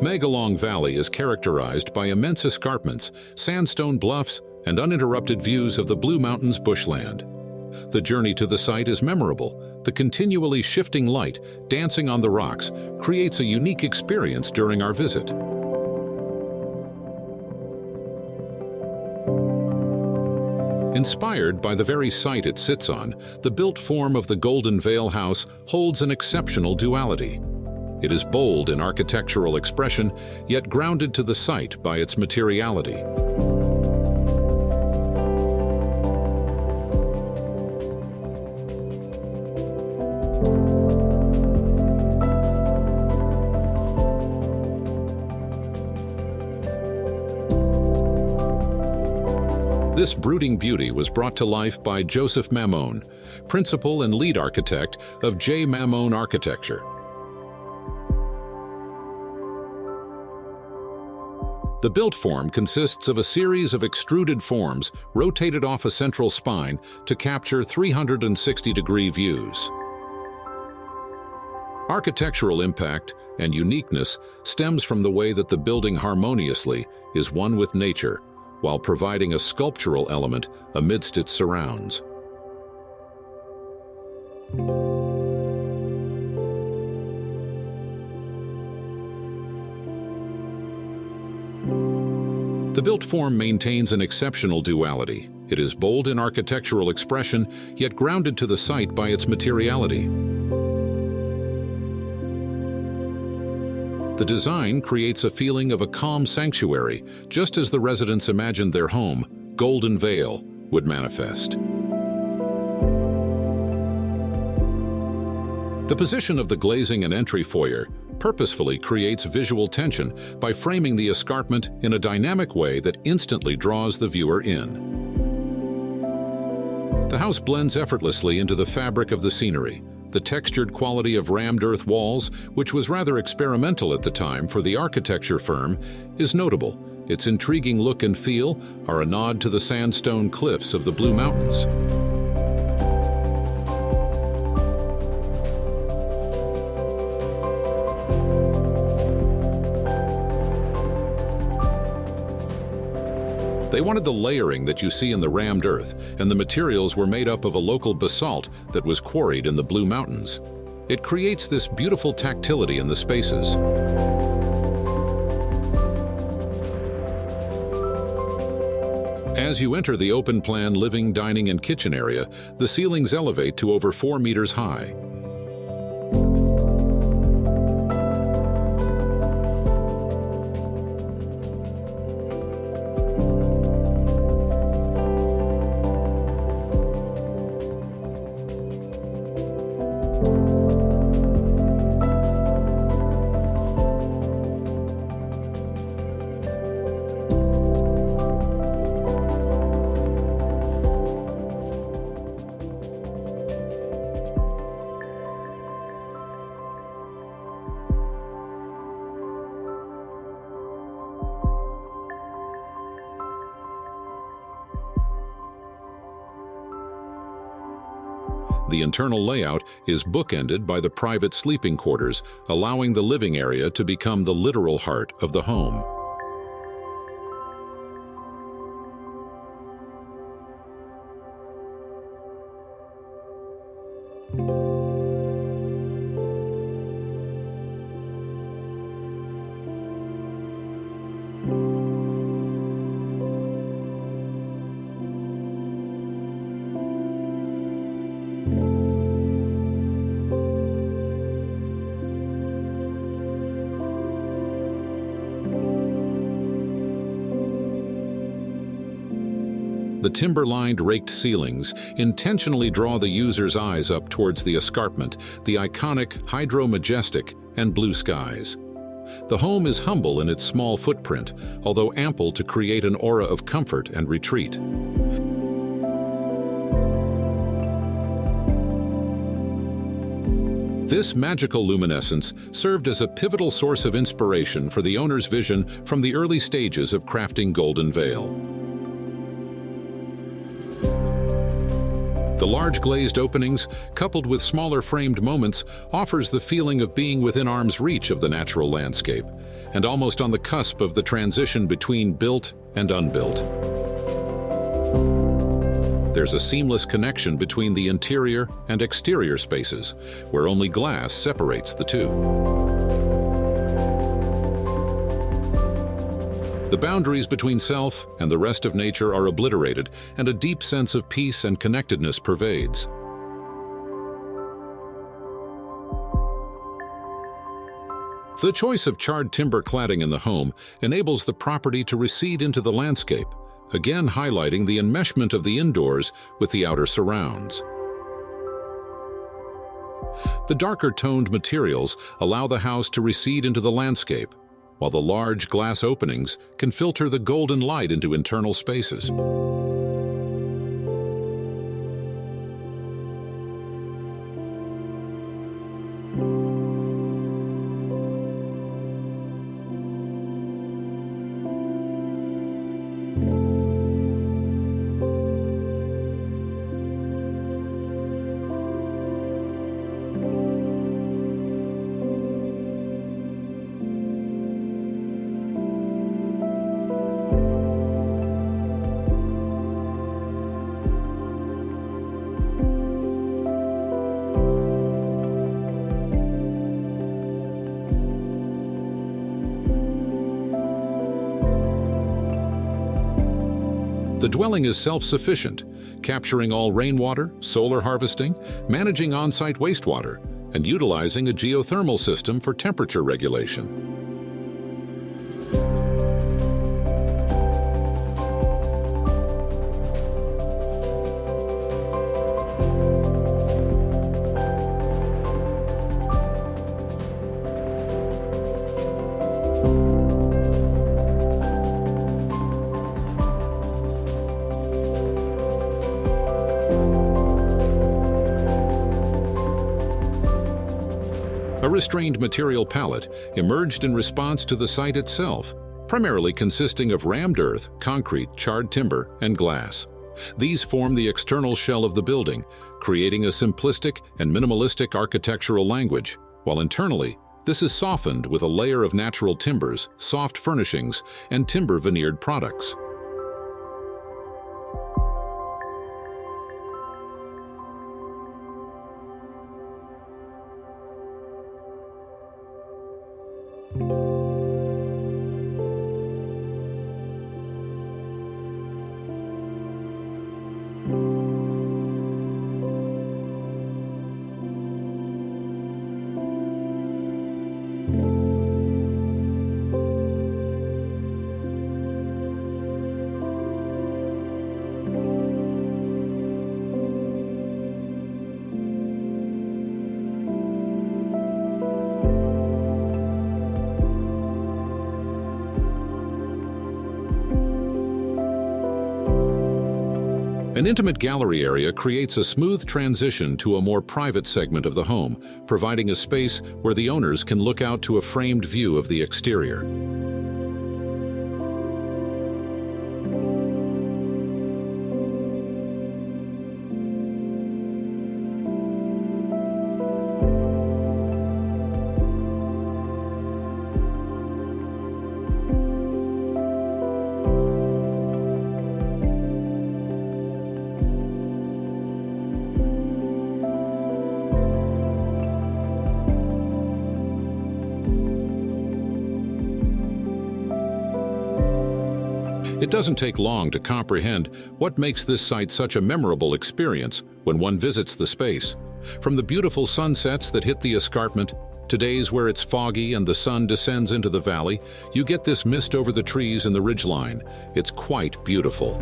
Megalong Valley is characterized by immense escarpments, sandstone bluffs, and uninterrupted views of the Blue Mountains bushland. The journey to the site is memorable. The continually shifting light, dancing on the rocks, creates a unique experience during our visit. Inspired by the very site it sits on, the built form of the Golden Vale House holds an exceptional duality. It is bold in architectural expression, yet grounded to the site by its materiality. This brooding beauty was brought to life by Joseph Mamone, principal and lead architect of J. Mamone Architecture. The built form consists of a series of extruded forms rotated off a central spine to capture 360-degree views. Architectural impact and uniqueness stems from the way that the building harmoniously is one with nature, while providing a sculptural element amidst its surrounds. The built form maintains an exceptional duality. It is bold in architectural expression, yet grounded to the site by its materiality. The design creates a feeling of a calm sanctuary, just as the residents imagined their home, Golden Vale, would manifest. The position of the glazing and entry foyer purposefully creates visual tension by framing the escarpment in a dynamic way that instantly draws the viewer in. The house blends effortlessly into the fabric of the scenery. The textured quality of rammed earth walls, which was rather experimental at the time for the architecture firm, is notable. Its intriguing look and feel are a nod to the sandstone cliffs of the Blue Mountains. They wanted the layering that you see in the rammed earth, and the materials were made up of a local basalt that was quarried in the Blue Mountains. It creates this beautiful tactility in the spaces. As you enter the open-plan living, dining, and kitchen area, the ceilings elevate to over 4 meters high. The internal layout is bookended by the private sleeping quarters, allowing the living area to become the literal heart of the home. The timber-lined raked ceilings intentionally draw the user's eyes up towards the escarpment, the iconic hydro-majestic, and blue skies. The home is humble in its small footprint, although ample to create an aura of comfort and retreat. This magical luminescence served as a pivotal source of inspiration for the owner's vision from the early stages of crafting Golden Vale. The large glazed openings, coupled with smaller framed moments, offers the feeling of being within arm's reach of the natural landscape. and almost on the cusp of the transition between built and unbuilt. There's a seamless connection between the interior and exterior spaces, where only glass separates the two. The boundaries between self and the rest of nature are obliterated, and a deep sense of peace and connectedness pervades. The choice of charred timber cladding in the home enables the property to recede into the landscape, again highlighting the enmeshment of the indoors with the outer surrounds. The darker-toned materials allow the house to recede into the landscape, while the large glass openings can filter the golden light into internal spaces. The dwelling is self-sufficient, capturing all rainwater, solar harvesting, managing on-site wastewater, and utilizing a geothermal system for temperature regulation. A restrained material palette emerged in response to the site itself, primarily consisting of rammed earth, concrete, charred timber, and glass. These form the external shell of the building, creating a simplistic and minimalistic architectural language, while internally, this is softened with a layer of natural timbers, soft furnishings, and timber veneered products. An intimate gallery area creates a smooth transition to a more private segment of the home, providing a space where the owners can look out to a framed view of the exterior. It doesn't take long to comprehend what makes this site such a memorable experience when one visits the space. From the beautiful sunsets that hit the escarpment to days where it's foggy and the sun descends into the valley, you get this mist over the trees and the ridgeline. It's quite beautiful.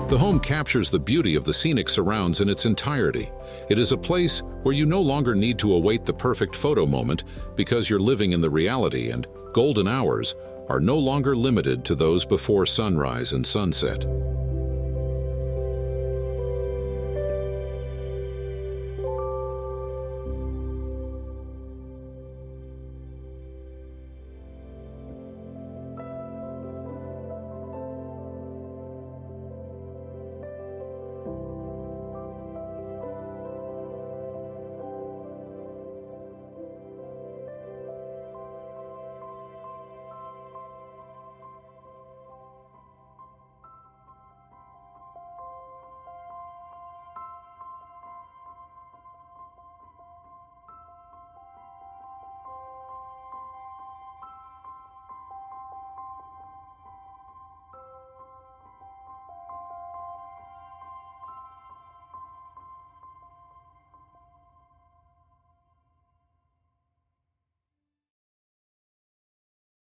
The home captures the beauty of the scenic surrounds in its entirety. It is a place where you no longer need to await the perfect photo moment because you're living in the reality, and golden hours are no longer limited to those before sunrise and sunset.